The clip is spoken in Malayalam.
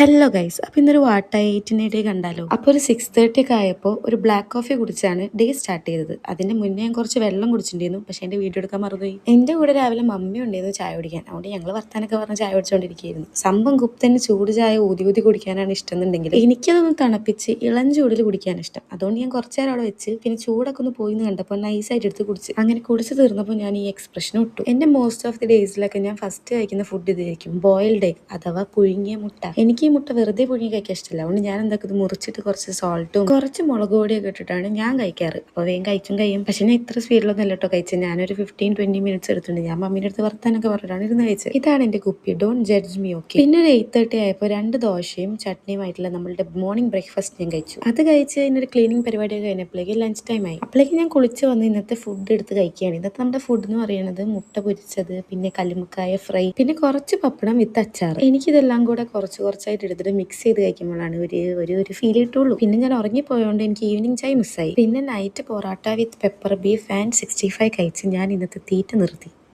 ഹലോ ഗൈസ്, അപ്പോൾ ഇന്നൊരു വാട്ടായിട്ടിനെ ഡേ കണ്ടാലോ? അപ്പോൾ ഒരു 6:30 ഒക്കെ ആയപ്പോൾ ഒരു ബ്ലാക്ക് കോഫി കുടിച്ചാണ് ഡേ സ്റ്റാർട്ട് ചെയ്തത്. അതിന് മുന്നേ ഞാൻ കുറച്ച് വെള്ളം കുടിച്ചിട്ടുണ്ടായിരുന്നു, പക്ഷേ എൻ്റെ വീഡിയോ എടുക്കാൻ മറന്നുപോയി. എൻ്റെ കൂടെ രാവിലെ മമ്മി ഉണ്ടായിരുന്നു ചായ കുടിക്കാൻ. അതുകൊണ്ട് ഞങ്ങൾ വർത്താനൊക്കെ പറഞ്ഞ് ചായ കുടിച്ചുകൊണ്ടിരിക്കുകയായിരുന്നു. സംഭവം ഗുപ്തന് ചൂട് ചായ ഊതി ഊതി കുടിക്കാനാണ് ഇഷ്ടം എന്നുണ്ടെങ്കിൽ എനിക്കതൊന്ന് തണുപ്പിച്ച് ഇളം ചൂടിൽ കുടിക്കാൻ ഇഷ്ടം. അതുകൊണ്ട് ഞാൻ കുറച്ച് നേരം അവിടെ വെച്ച് പിന്നെ ചൂടൊക്കെ ഒന്ന് പോയി എന്ന് കണ്ടപ്പോൾ നൈസായിട്ട് എടുത്ത് കുടിച്ച്. അങ്ങനെ കുടിച്ച് തീർന്നപ്പോൾ ഞാൻ ഈ എക്സ്പ്രഷൻ ഇട്ടു. എൻ്റെ മോസ്റ്റ് ഓഫ് ദി ഡേയ്സിലൊക്കെ ഞാൻ ഫസ്റ്റ് കഴിക്കുന്ന ഫുഡ് ഇതായിരിക്കും, ബോയിൽഡ് എഗ് അഥവാ പുഴുങ്ങിയ മുട്ട. എനിക്ക് ഈ മുട്ട വെറുതെ പുഴുങ്ങി കഴിക്കാൻ ഇഷ്ടമില്ല. അതുകൊണ്ട് ഞാൻ എന്താക്കുന്നത്, മുറിച്ചിട്ട് കുറച്ച് സോൾട്ടും കുറച്ച് മുളക് പൊടിയൊക്കെ ഇട്ടിട്ടാണ് ഞാൻ കഴിക്കാറ്. അപ്പോൾ വേഗം കഴിയും. പക്ഷേ ഞാൻ ഇത്ര സ്പീഡിലൊന്നും അല്ല കേട്ടോ കഴിച്ചത്. ഞാനൊരു 15-20 മിനിറ്റ്സ് എടുത്തിട്ടുണ്ട്. ഞാൻ മമ്മീൻ്റെ അടുത്ത് വർത്താനൊക്കെ പറഞ്ഞിട്ടാണ് ഇരുന്ന് കഴിച്ചത്. ഇതാണ് എൻ്റെ കുപ്പി, ഡോണ്ട് ജഡ്ജ് മീ ഓക്കെ. പിന്നെ ഒരു 8:30 ആയപ്പോൾ 2 ദോശയും ചട്നിയുമായിട്ടുള്ള നമ്മളുടെ മോർണിംഗ് ബ്രേക്ക്ഫാസ്റ്റ് ഞാൻ കഴിച്ചു. അത് കഴിച്ച് കഴിഞ്ഞൊരു ക്ലീനിങ് പരിപാടിയൊക്കെ കഴിഞ്ഞപ്പോഴേക്ക് ലഞ്ച് ടൈം ആയി. അപ്പോഴേക്ക് ഞാൻ കുളിച്ച് വന്ന് ഇന്നത്തെ ഫുഡ് എടുത്ത് കഴിക്കുകയാണ്. ഇന്നത്തെ നമ്മുടെ ഫുഡ് എന്ന് പറയുന്നത് മുട്ട പൊരിച്ചത്, പിന്നെ കല്ലുമ്മക്കായ ഫ്രൈ, പിന്നെ കുറച്ച് പപ്പടം വിത്ത് അച്ചാർ. എനിക്കിതെല്ലാം കൂടെ കുറച്ചായിട്ട് എടുത്തിട്ട് മിക്സ് ചെയ്ത് കഴിക്കുമ്പോഴാണ് ഒരു ഫീൽ കിട്ടുള്ളൂ. പിന്നെ ഞാൻ ഉറങ്ങിപ്പോയതുകൊണ്ട് എനിക്ക് ഈവനിങ് ചായ മിസ്സായി. പിന്നെ night parotta with pepper beef and 65 കഴിച്ച് ഞാൻ ഇന്നത്തെ തീറ്റ നിർത്തി.